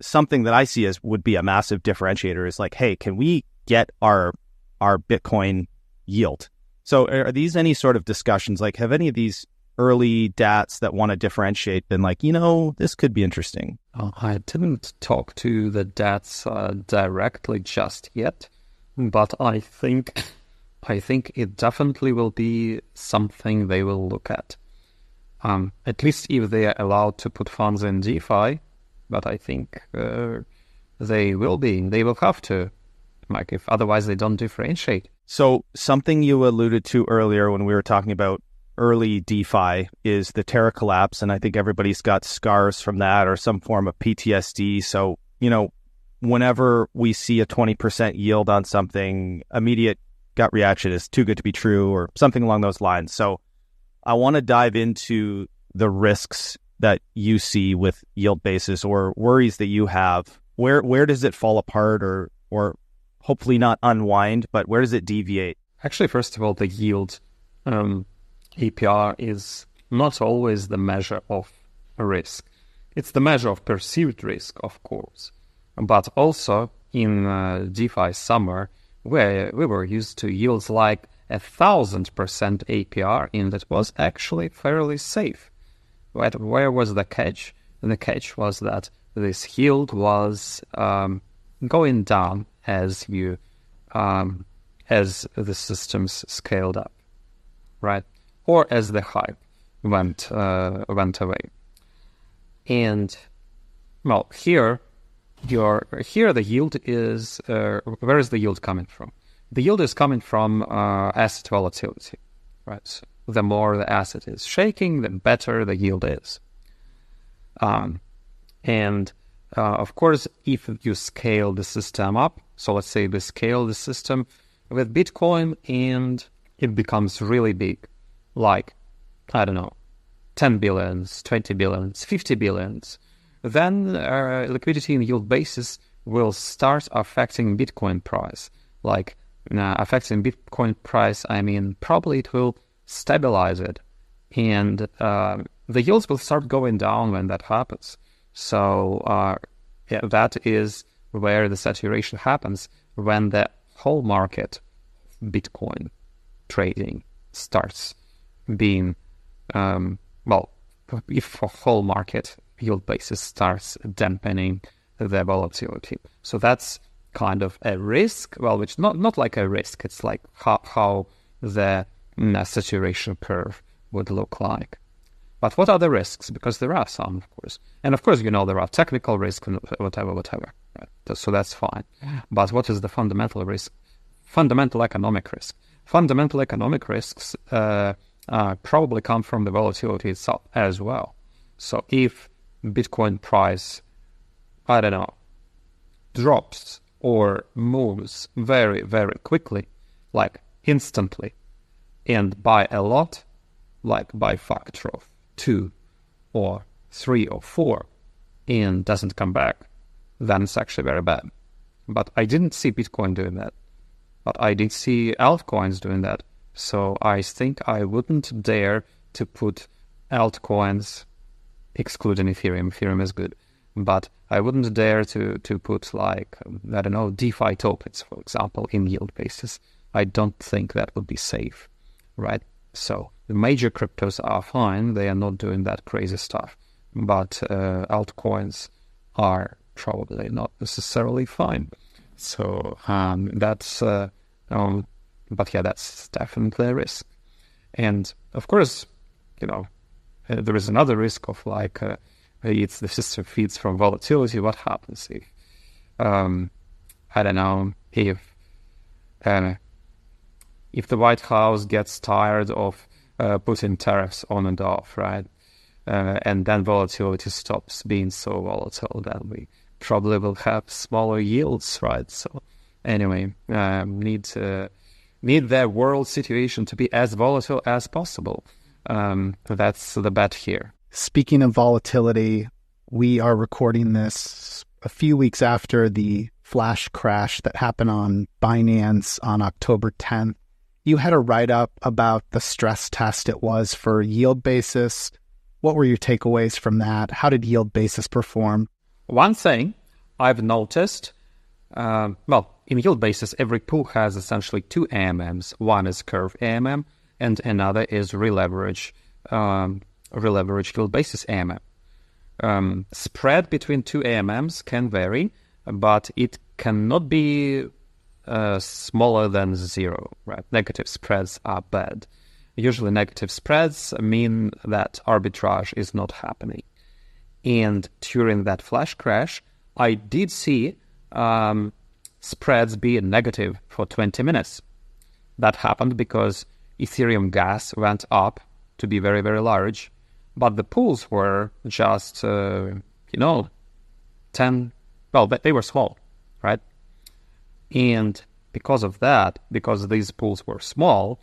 something that I see as would be a massive differentiator is like, hey, can we get our Bitcoin yield? So are these any sort of discussions? Like, have any of these early DATs that want to differentiate been like, this could be interesting? I didn't talk to the DATs directly just yet, but I think it definitely will be something they will look at. At least if they are allowed to put funds in DeFi, but I think they will have to, like, if otherwise they don't differentiate. So something you alluded to earlier when we were talking about early DeFi is the Terra collapse, and I think everybody's got scars from that or some form of PTSD. So, whenever we see a 20% yield on something, immediate gut reaction is too good to be true or something along those lines. So I want to dive into the risks that you see with yield basis or worries that you have. Where does it fall apart or hopefully not unwind, but where does it deviate? Actually, first of all, the yield APR is not always the measure of risk. It's the measure of perceived risk, of course. But also in DeFi summer, where we were used to yields like 1,000% APR, and it was actually fairly safe. Right? Where was the catch? The catch was that this yield was going down as the systems scaled up, right? Or as the hype went away. And well, here the yield is where is the yield coming from? The yield is coming from asset volatility, right? So the more the asset is shaking, the better the yield is. Of course, if you scale the system up, so let's say we scale the system with Bitcoin and it becomes really big, like, I don't know, 10 billions, 20 billions, 50 billions, then liquidity and yield basis will start affecting Bitcoin price. Like, affecting Bitcoin price, I mean, probably it will stabilize it. And the yields will start going down when that happens. So that is where the saturation happens, when the whole market, Bitcoin trading, starts being, if a whole market yield basis starts dampening the volatility. So that's kind of a risk, which not like a risk, it's like how the saturation curve would look like. But what are the risks? Because there are some, of course. And of course, there are technical risks and whatever. Right? So that's fine. But what is the fundamental risk? Fundamental economic risk. Fundamental economic risks probably come from the volatility itself as well. So if Bitcoin price, I don't know, drops or moves very, very quickly, like instantly, and by a lot, like by factor of 2 or 3 or 4, and doesn't come back, then it's actually very bad. But I didn't see Bitcoin doing that. But I did see altcoins doing that. So I think I wouldn't dare to put altcoins, excluding Ethereum. Ethereum is good. But I wouldn't dare to put, like, I don't know, DeFi tokens, for example, in yield basis. I don't think that would be safe, right? So the major cryptos are fine. They are not doing that crazy stuff. But altcoins are probably not necessarily fine. So that's, but yeah, that's definitely a risk. And of course, there is another risk of like, it's the system feeds from volatility. What happens if, I don't know, if the White House gets tired of putting tariffs on and off, right? And then volatility stops being so volatile, then we probably will have smaller yields, right? So anyway, need the world situation to be as volatile as possible. That's the bet here. Speaking of volatility, we are recording this a few weeks after the flash crash that happened on Binance on October 10th. You had a write-up about the stress test it was for yield basis. What were your takeaways from that? How did yield basis perform? One thing I've noticed, in yield basis, every pool has essentially 2 AMMs. One is curve AMM, and another is re-leverage yield basis AMM. Spread between 2 AMMs can vary, but it cannot be smaller than 0, right? Negative spreads are bad. Usually negative spreads mean that arbitrage is not happening. And during that flash crash, I did see spreads be negative for 20 minutes. That happened because Ethereum gas went up to be very, very large, but the pools were just, 10, well, they were small, right? And because of that, because these pools were small,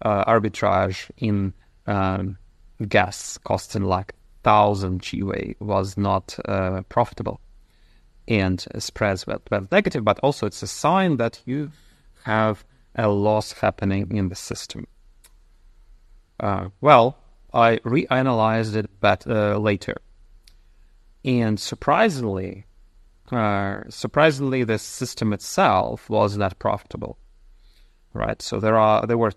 arbitrage in gas costing like 1,000 GWh was not profitable. And spreads were negative, but also it's a sign that you have a loss happening in the system. Well, I reanalyzed it later. And surprisingly, the system itself was not profitable, right? So there were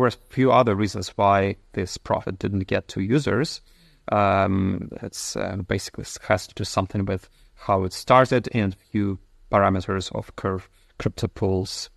a few other reasons why this profit didn't get to users. It's basically has to do something with how it started and few parameters of Curve crypto pools,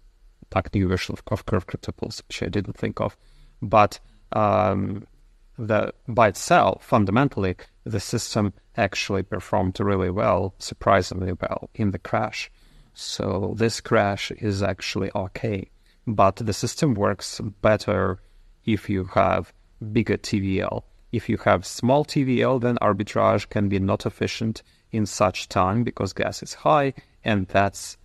like new version of Curve crypto pools, which I didn't think of. But by itself, fundamentally, the system actually performed really well, surprisingly well, in the crash. So this crash is actually okay. But the system works better if you have bigger TVL. If you have small TVL, then arbitrage can be not efficient in such time because gas is high, and that's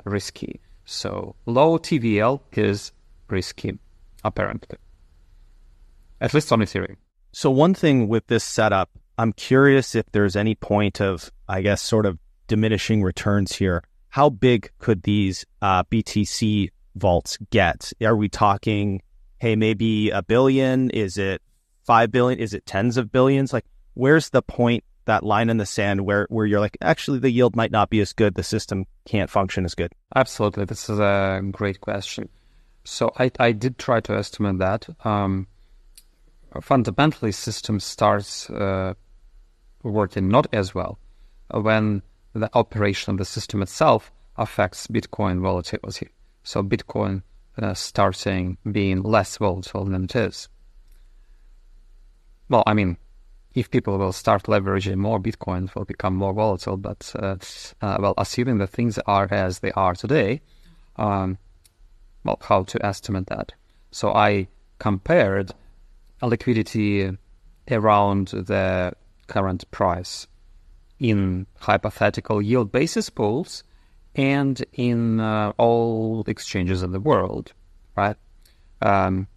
risky. So low TVL is risky, apparently. At least on Ethereum. So one thing with this setup, I'm curious if there's any point of, I guess, sort of diminishing returns here. How big could these BTC vaults get? Are we talking, hey, maybe $1 billion? Is it 5 billion? Is it tens of billions? Like, where's the point, that line in the sand where you're like, actually, the yield might not be as good. The system can't function as good. Absolutely. This is a great question. So I did try to estimate that. Fundamentally, system starts working not as well when the operation of the system itself affects Bitcoin volatility. So Bitcoin starting being less volatile than it is. Well, I mean, if people will start leveraging more Bitcoin, it will become more volatile. But, assuming that things are as they are today, how to estimate that? So I compared a liquidity around the current price in hypothetical yield basis pools and in all exchanges in the world, right?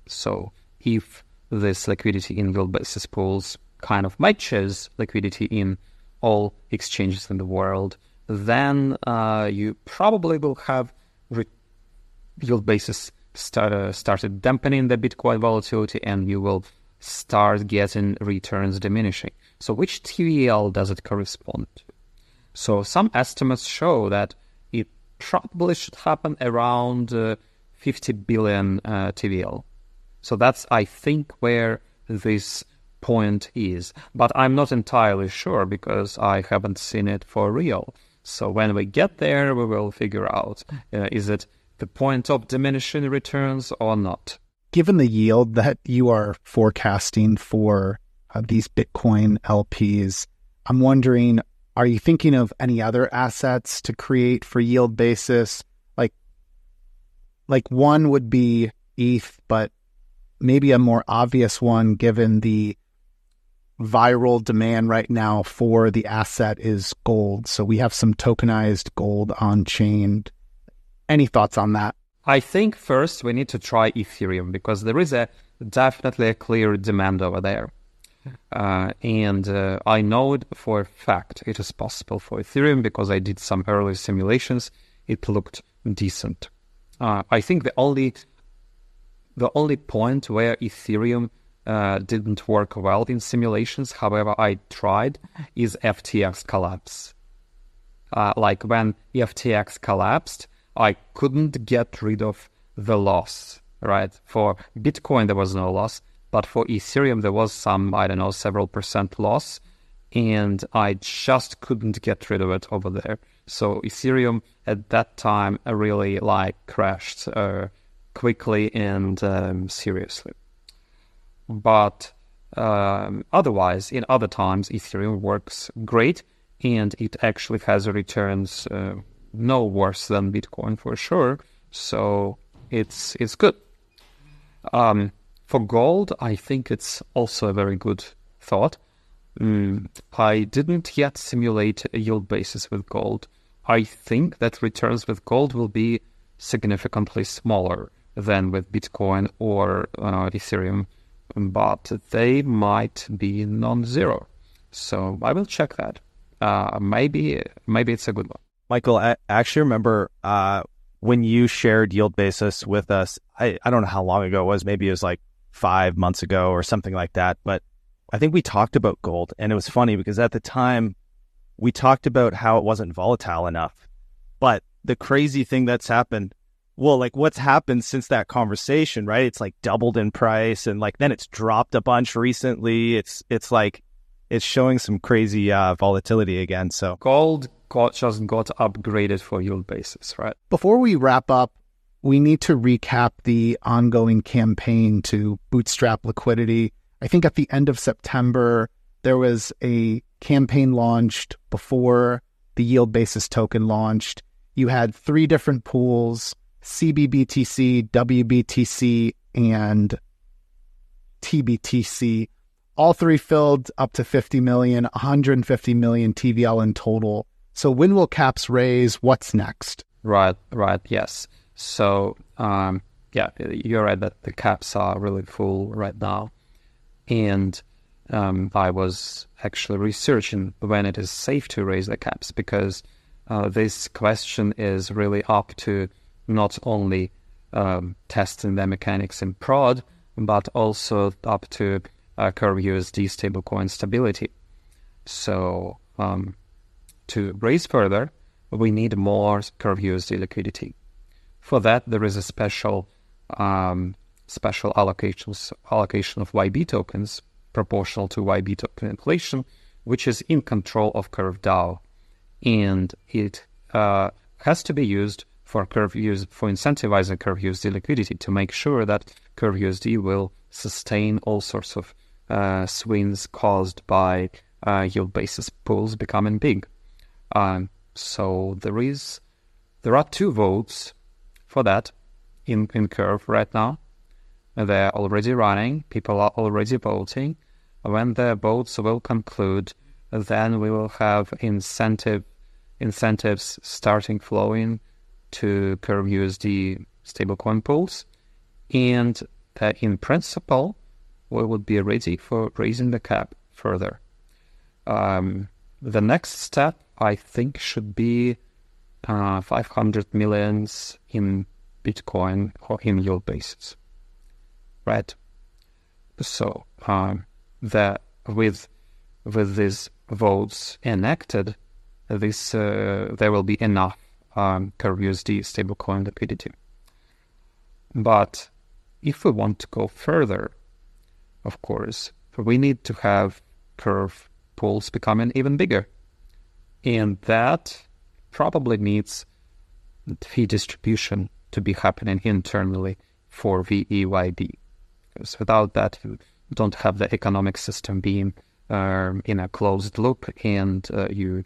So if this liquidity in yield basis pools kind of matches liquidity in all exchanges in the world, then you probably will have yield basis started dampening the Bitcoin volatility, and you will start getting returns diminishing. So which TVL does it correspond to? So some estimates show that it probably should happen around 50 billion TVL. So that's, I think, where this point is. But I'm not entirely sure because I haven't seen it for real. So when we get there, we will figure out, is it the point of diminishing returns or not? Given the yield that you are forecasting for these Bitcoin LPs, I'm wondering, are you thinking of any other assets to create for yield basis? Like one would be ETH, but maybe a more obvious one given the viral demand right now for the asset is gold. So we have some tokenized gold on chain. Any thoughts on that? I think first we need to try Ethereum because there is definitely a clear demand over there. And I know it for a fact it is possible for Ethereum because I did some early simulations. It looked decent. I think the only point where Ethereum didn't work well in simulations, however I tried, is FTX collapse. Like when FTX collapsed, I couldn't get rid of the loss, right? For Bitcoin, there was no loss, but for Ethereum, there was some, several % loss, and I just couldn't get rid of it over there. So Ethereum at that time really crashed quickly and seriously. But otherwise, in other times, Ethereum works great, and it actually has returns no worse than Bitcoin for sure. So it's good. For gold, I think it's also a very good thought. I didn't yet simulate a yield basis with gold. I think that returns with gold will be significantly smaller than with Bitcoin or Ethereum, but they might be non-zero. So I will check that. Maybe it's a good one. Michael, I actually remember when you shared yield basis with us. I don't know how long ago it was. Maybe it was like 5 months ago or something like that. But I think we talked about gold, and it was funny because at the time we talked about how it wasn't volatile enough. But the crazy thing that's happened, well, like what's happened since that conversation, right? It's like doubled in price, and like then it's dropped a bunch recently. It's like it's showing some crazy volatility again. So gold just got upgraded for yield basis, right? Before we wrap up, we need to recap the ongoing campaign to bootstrap liquidity. I think at the end of September, there was a campaign launched before the yield basis token launched. You had 3 different pools: CBBTC, WBTC, and TBTC. All 3 filled up to 50 million, 150 million TVL in total. So when will caps raise? What's next? Right, yes. So, you're right that the caps are really full right now. And I was actually researching when it is safe to raise the caps, because this question is really up to not only testing the mechanics in prod, but also up to CurveUSD stablecoin stability. So to raise further, we need more CurveUSD liquidity. For that, there is a special allocation of YB tokens proportional to YB token inflation, which is in control of CurveDAO, and it has to be used for incentivizing CurveUSD liquidity to make sure that CurveUSD will sustain all sorts of swings caused by yield basis pools becoming big. So there are 2 votes for that in Curve right now. They're already running. People are already voting. When the votes will conclude, then we will have incentives starting flowing to CurveUSD stablecoin pools, and that in principle we would be ready for raising the cap further. The next step, I think, should be 500 millions in Bitcoin or in yield basis, right? So with these votes enacted, there will be enough CurveUSD stablecoin liquidity. But if we want to go further, of course, we need to have Curve pools becoming even bigger. And that probably needs fee distribution to be happening internally for VEYB. Because without that, you don't have the economic system being in a closed loop, and you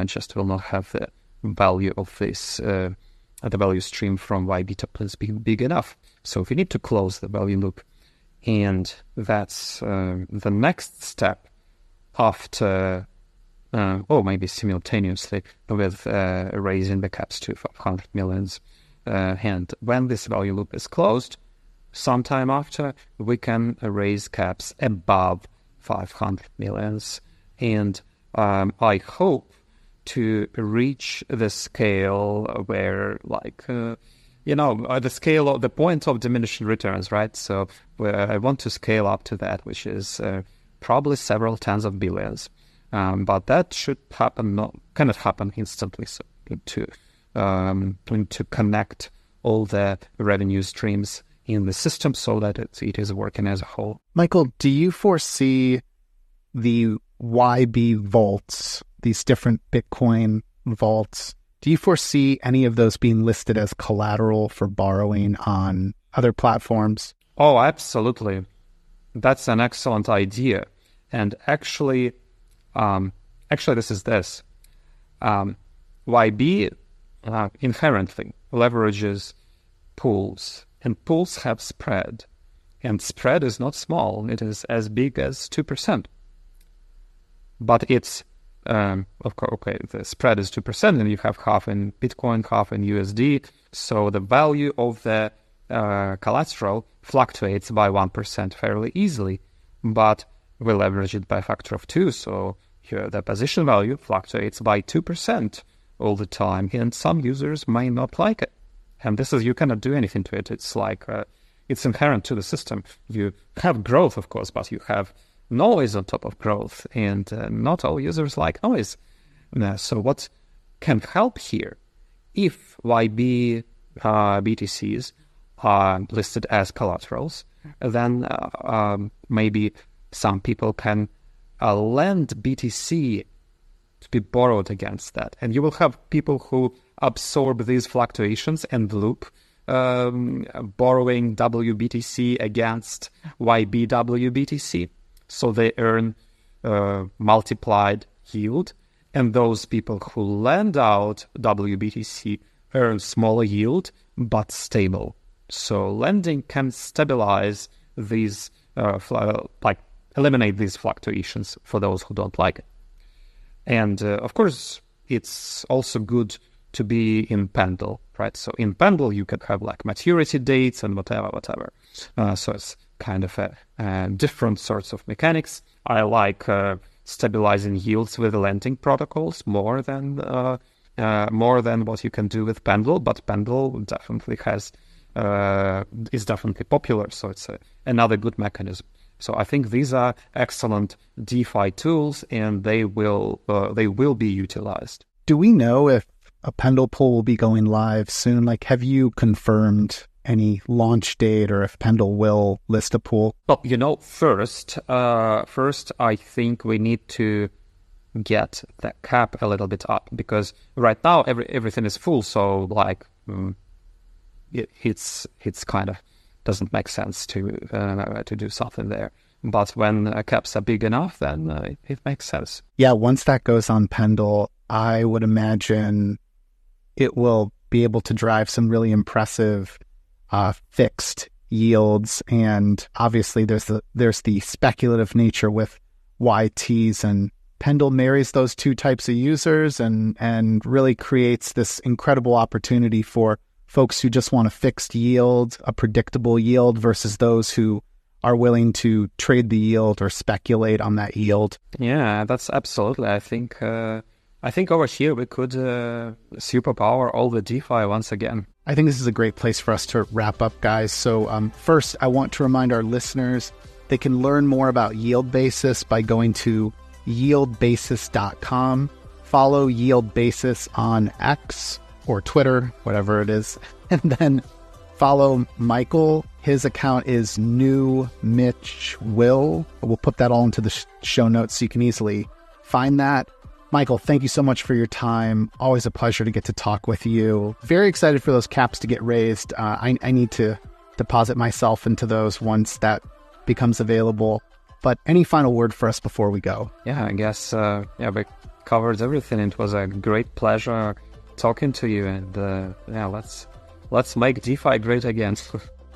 just will not have the value of this, the value stream from YB tokens being big enough. So we need to close the value loop. And that's the next step after, or maybe simultaneously with raising the caps to 500 millions. And when this value loop is closed, sometime after, we can raise caps above 500 millions. And I hope to reach the scale where, the scale of the point of diminishing returns, right? So I want to scale up to that, which is probably several tens of billions. But that should cannot happen instantly. So to connect all the revenue streams in the system so that it is working as a whole. Michael, do you foresee the YB vaults, these different Bitcoin vaults, do you foresee any of those being listed as collateral for borrowing on other platforms? Oh, absolutely. That's an excellent idea. And actually, this is this. YB inherently leverages pools, and pools have spread. And spread is not small. It is as big as 2%. But it's, of course, okay, the spread is 2%, and you have half in Bitcoin, half in USD. So the value of the collateral fluctuates by 1% fairly easily. But we leverage it by a factor of 2. So here the position value fluctuates by 2% all the time. And some users may not like it. And this is, you cannot do anything to it. It's like, it's inherent to the system. You have growth, of course, but you have noise on top of growth. And not all users like noise. So what can help here? If YB BTCs are listed as collaterals, then maybe some people can lend BTC to be borrowed against that. And you will have people who absorb these fluctuations and loop, borrowing WBTC against YBWBTC. So they earn multiplied yield. And those people who lend out WBTC earn smaller yield, but stable. So lending can stabilize these, eliminate these fluctuations for those who don't like it. And of course, it's also good to be in Pendle, right? So in Pendle, you can have like maturity dates and whatever. So it's kind of a different sorts of mechanics. I like stabilizing yields with lending protocols more than what you can do with Pendle, but Pendle definitely is definitely popular, so it's another good mechanism. So I think these are excellent DeFi tools, and they will be utilized. Do we know if a Pendle pool will be going live soon? Like, have you confirmed any launch date, or if Pendle will list a pool? Well, first I think we need to get the cap a little bit up, because right now everything is full. So like it's kind of doesn't make sense to do something there. But when caps are big enough, then it makes sense. Yeah, once that goes on Pendle, I would imagine it will be able to drive some really impressive fixed yields. And obviously there's the speculative nature with YTs, and Pendle marries those two types of users and really creates this incredible opportunity for folks who just want a fixed yield, a predictable yield, versus those who are willing to trade the yield or speculate on that yield. Yeah, that's absolutely. I think over here we could superpower all the DeFi once again. I think this is a great place for us to wrap up, guys. So first, I want to remind our listeners they can learn more about Yield Basis by going to yieldbasis.com. Follow Yield Basis on X or Twitter, whatever it is. And then follow Michael. His account is New Mitch Will. We'll put that all into the show notes so you can easily find that. Michael, thank you so much for your time. Always a pleasure to get to talk with you. Very excited for those caps to get raised. I need to deposit myself into those once that becomes available. But any final word for us before we go? Yeah, I guess we covered everything. It was a great pleasure talking to you, and let's make DeFi great again.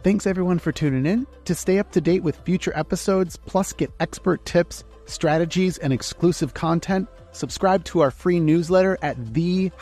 Thanks everyone for tuning in. To stay up to date with future episodes, plus get expert tips, strategies, and exclusive content, subscribe to our free newsletter at the-edge.xyz.